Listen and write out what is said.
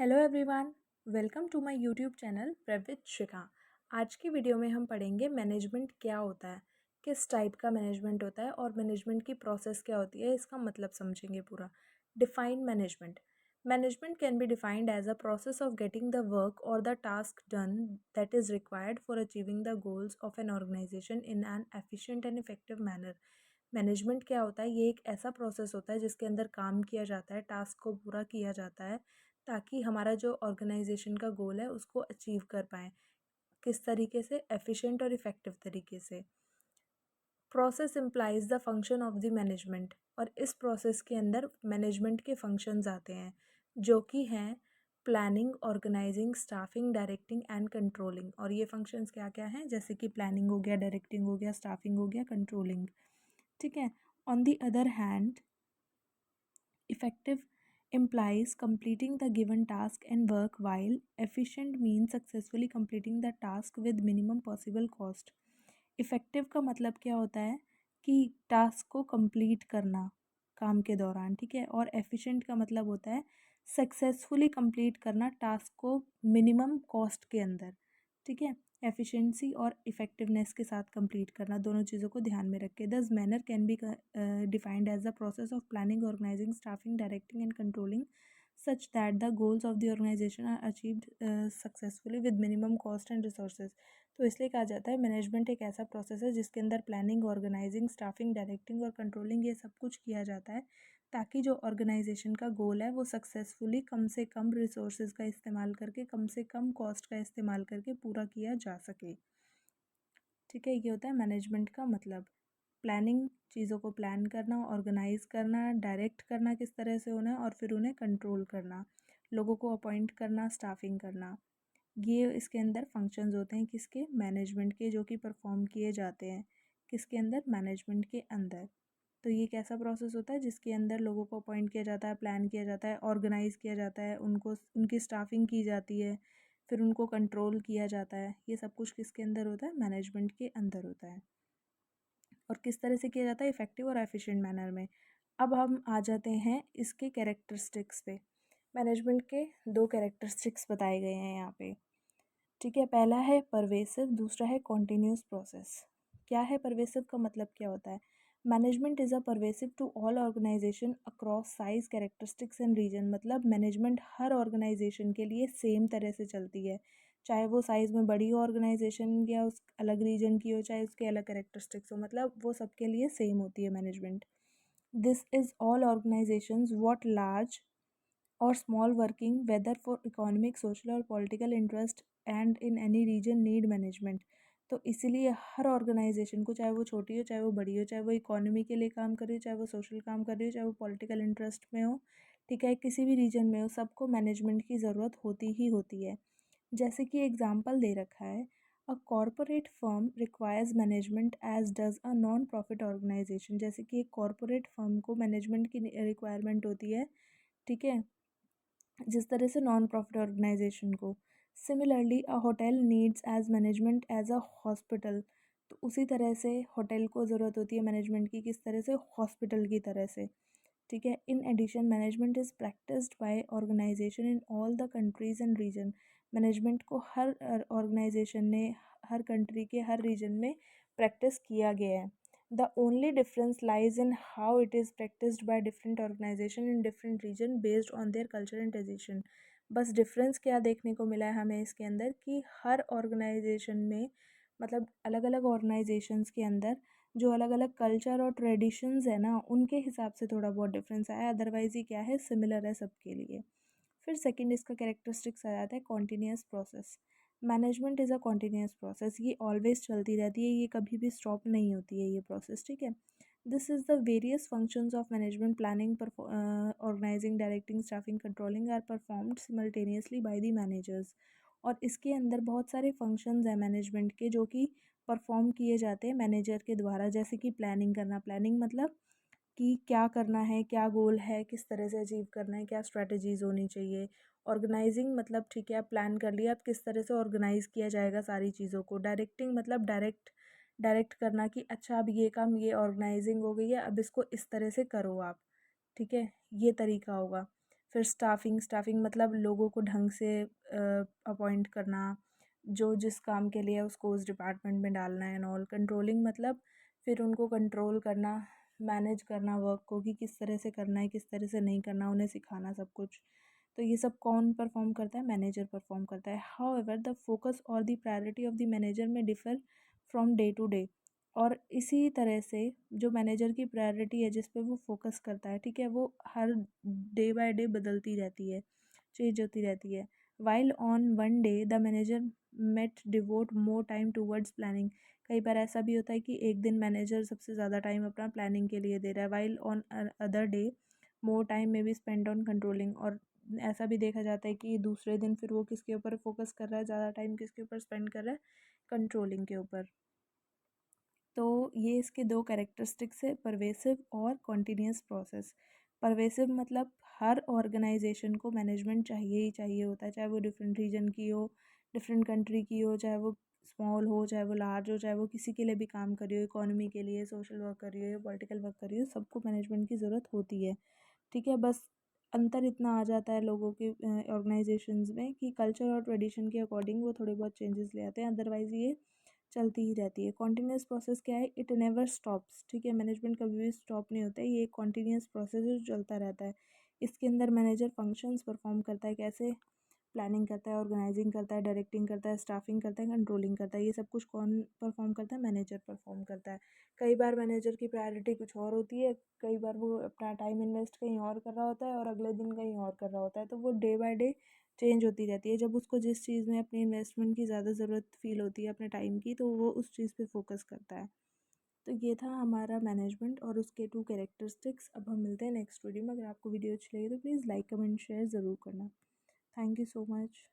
Hello everyone, welcome to my YouTube channel Pravit Shikha. आज की video में हम पढ़ेंगे मैनेजमेंट क्या होता है, किस टाइप का मैनेजमेंट होता है और मैनेजमेंट की प्रोसेस क्या होती है, इसका मतलब समझेंगे पूरा। Define management. Management can be defined as a process of getting the work और the task done that is required for achieving the goals of an organization in an efficient and effective manner. Management क्या होता है? ये एक ऐसा process होता है जिसके अंदर काम किया जाता है, टास्क को पूरा किया जाता है ताकि हमारा जो ऑर्गेनाइजेशन का गोल है उसको अचीव कर पाएँ। किस तरीके से? एफिशिएंट और इफ़ेक्टिव तरीके से। Process implies the function of the management, और इस प्रोसेस के अंदर मैनेजमेंट के फंक्शंस आते हैं जो कि हैं planning, organising, staffing, directing and controlling. और ये फंक्शंस क्या क्या हैं? जैसे कि प्लानिंग हो गया, डायरेक्टिंग हो गया, स्टाफिंग हो गया, कंट्रोलिंग। ठीक है। On the other hand, effective implies completing the given task and work, while efficient means successfully completing the task with minimum possible cost. Effective का मतलब क्या होता है कि टास्क को कंप्लीट करना काम के दौरान, ठीक है। और एफिशिएंट का मतलब होता है सक्सेसफुली कंप्लीट करना टास्क को मिनिमम कॉस्ट के अंदर, ठीक है। एफिशिएंसी और इफ़ेक्टिवनेस के साथ कंप्लीट करना, दोनों चीज़ों को ध्यान में रख के। Thus manner can be defined as the process of planning, organising, staffing, directing and controlling such that the goals of the organisation are achieved successfully with minimum cost and resources. तो इसलिए कहा जाता है मैनेजमेंट एक ऐसा process है जिसके अंदर प्लानिंग, ऑर्गेनाइजिंग, स्टाफिंग, डायरेक्टिंग और कंट्रोलिंग ये सब कुछ किया जाता है ताकि जो ऑर्गेनाइजेशन का गोल है वो सक्सेसफुली कम से कम रिसोर्सेज का इस्तेमाल करके, कम से कम कॉस्ट का इस्तेमाल करके पूरा किया जा सके। ठीक है, ये होता है मैनेजमेंट का मतलब। प्लानिंग, चीज़ों को प्लान करना, ऑर्गेनाइज करना, डायरेक्ट करना किस तरह से होना है, और फिर उन्हें कंट्रोल करना, लोगों को अपॉइंट करना, स्टाफिंग करना। ये इसके अंदर फंक्शंस होते हैं किसके? मैनेजमेंट के, जो कि परफॉर्म किए जाते हैं किसके अंदर? मैनेजमेंट के अंदर। तो ये कैसा प्रोसेस होता है जिसके अंदर लोगों को अपॉइंट किया जाता है, प्लान किया जाता है, ऑर्गेनाइज किया जाता है, उनको उनकी स्टाफिंग की जाती है, फिर उनको कंट्रोल किया जाता है। ये सब कुछ किसके अंदर होता है? मैनेजमेंट के अंदर होता है। और किस तरह से किया जाता है? इफेक्टिव और एफिशिएंट मैनर में। अब हम आ जाते हैं इसके कैरेक्टरिस्टिक्स पे। मैनेजमेंट के दो कैरेक्टरिस्टिक्स बताए गए हैं यहाँ पे, ठीक है। पहला है परवेसिव, दूसरा है कॉन्टिन्यूस प्रोसेस। क्या है परवेसिव का मतलब? क्या होता है? Management is a pervasive to all organisation across size, characteristics and region. मतलब मैनेजमेंट हर ऑर्गेनाइजेशन के लिए सेम तरह से चलती है, चाहे वो साइज़ में बड़ी ऑर्गेनाइजेशन या उस अलग रीजन की हो, चाहे उसके अलग कैरेक्टरिस्टिक्स हो, मतलब वो सबके लिए सेम होती है management. This is all organisations what large or small working, whether for economic, social or political interest and in any region need management। तो इसीलिए हर ऑर्गेनाइजेशन को, चाहे वो छोटी हो, चाहे वो बड़ी हो, चाहे वो इकोनॉमी के लिए काम कर रही हो, चाहे वो सोशल काम कर रही हो, चाहे वो पॉलिटिकल इंटरेस्ट में हो, ठीक है, किसी भी रीजन में हो, सबको मैनेजमेंट की ज़रूरत होती ही होती है। जैसे कि एग्जाम्पल दे रखा है, a corporate firm requires management as does a non profit organisation. जैसे कि एक कॉरपोरेट फर्म को मैनेजमेंट की रिक्वायरमेंट होती है, ठीक है, जिस तरह से नॉन प्रॉफिट ऑर्गेनाइजेशन को। Similarly a hotel needs as management as a hospital. तो उसी तरह से होटल को ज़रूरत होती है मैनेजमेंट की, किस तरह से? हॉस्पिटल की तरह से, ठीक है। In addition management is practised by organisation in all the countries and region. Management को हर ऑर्गेनाइजेशन ने हर कंट्री के हर रीजन में प्रैक्टिस किया गया है। The only difference lies in how it is practiced by different organization in different region based on their culture and tradition। बस difference क्या देखने को मिला है हमें इसके अंदर कि हर ऑर्गेनाइजेशन में, मतलब अलग अलग ऑर्गेनाइजेशंस के अंदर जो अलग अलग कल्चर और ट्रेडिशंस है ना, उनके हिसाब से थोड़ा बहुत डिफरेंस आया, अदरवाइज ये क्या है? सिमिलर है सबके लिए। फिर सेकंड इसका कैरेक्टरिस्टिक्स आ जाता है continuous process. Management is a continuous process, ये ऑलवेज चलती रहती है, ये कभी भी स्टॉप नहीं होती है ये प्रोसेस, ठीक है। This is the various functions of management, planning, organising, directing, staffing, controlling are performed simultaneously by the managers. और इसके अंदर बहुत सारे फंक्शंस हैं मैनेजमेंट के जो कि परफॉर्म किए जाते हैं मैनेजर के द्वारा। जैसे कि प्लानिंग करना, प्लानिंग मतलब कि क्या करना है, क्या गोल है, किस तरह से अचीव करना है, क्या स्ट्रैटेजीज़ होनी चाहिए। ऑर्गेनाइजिंग मतलब ठीक है, आप प्लान कर लिया, अब किस तरह से ऑर्गेनाइज़ किया जाएगा सारी चीज़ों को। डायरेक्टिंग मतलब डायरेक्ट करना कि अच्छा अब ये काम, ये ऑर्गेनाइजिंग हो गई है, अब इसको इस तरह से करो आप, ठीक है, ये तरीका होगा। फिर स्टाफिंग मतलब लोगों को ढंग से अपॉइंट करना, जो जिस काम के लिए उसको उस डिपार्टमेंट में डालना है एंड ऑल। कंट्रोलिंग मतलब फिर उनको कंट्रोल करना, मैनेज करना वर्क को कि किस तरह से करना है, किस तरह से नहीं करना, उन्हें सिखाना सब कुछ। तो ये सब कौन परफॉर्म करता है? मैनेजर परफॉर्म करता है। हाउ एवर द फोकस और the priority of the manager may differ from day to day. और इसी तरह से जो मैनेजर की प्रायोरिटी है जिस पे वो फोकस करता है, ठीक है, वो हर डे बाय डे बदलती रहती है, चेंज होती रहती है। While on one day the manager met devote more time towards planning. कई बार ऐसा भी होता है कि एक दिन मैनेजर सबसे ज़्यादा टाइम अपना प्लानिंग के लिए दे रहा है, while on other day more time में बी स्पेंड ऑन कंट्रोलिंग। और ऐसा भी देखा जाता है कि दूसरे दिन फिर वो किसके ऊपर फोकस कर रहा है, ज़्यादा टाइम किसके ऊपर स्पेंड कर रहा है? कंट्रोलिंग के ऊपर। तो ये इसके दो कैरेक्टरिस्टिक्स है, परवेसिव और कॉन्टीन्यूस प्रोसेस। परवेसिव मतलब हर ऑर्गेनाइजेशन को मैनेजमेंट चाहिए ही चाहिए होता है, चाहे वो डिफरेंट रीजन की हो, डिफरेंट कंट्री की हो, चाहे वो स्मॉल हो, चाहे वो लार्ज हो, चाहे वो किसी के लिए भी काम कर रही हो, इकोनॉमी के लिए, सोशल वर्क कर रही हो या पॉलिटिकल वर्क कर रही हो, सबको मैनेजमेंट की ज़रूरत होती है। ठीक है, बस अंतर इतना आ जाता है लोगों के ऑर्गेनाइजेशंस में कि कल्चर और ट्रेडिशन के अकॉर्डिंग वो थोड़े बहुत चेंजेस ले आते हैं, अदरवाइज़ ये चलती ही रहती है। कॉन्टीन्यूस प्रोसेस क्या है? It never stops. ठीक है, मैनेजमेंट कभी भी स्टॉप नहीं होता है, ये एक कॉन्टीन्यूस प्रोसेस है जो चलता रहता है। इसके अंदर मैनेजर फंक्शंस परफॉर्म करता है, कैसे? प्लानिंग करता है, ऑर्गेनाइजिंग करता है, डायरेक्टिंग करता है, स्टाफिंग करता है, कंट्रोलिंग करता है। ये सब कुछ कौन परफॉर्म करता है? मैनेजर परफॉर्म करता है। कई बार मैनेजर की प्रायोरिटी कुछ और होती है, कई बार वो अपना टाइम इन्वेस्ट कहीं और कर रहा होता है और अगले दिन कहीं और कर रहा होता है, तो वो डे बाय डे चेंज होती रहती है। जब उसको जिस चीज़ में अपनी इन्वेस्टमेंट की ज़्यादा ज़रूरत फील होती है अपने टाइम की, तो वो उस चीज़ पे फोकस करता है। तो ये था हमारा मैनेजमेंट और उसके टू कैरेक्टरिस्टिक्स। अब हम मिलते हैं नेक्स्ट वीडियो में। अगर आपको वीडियो अच्छी लगी तो प्लीज़ लाइक कमेंट शेयर ज़रूर करना। Thank you so much.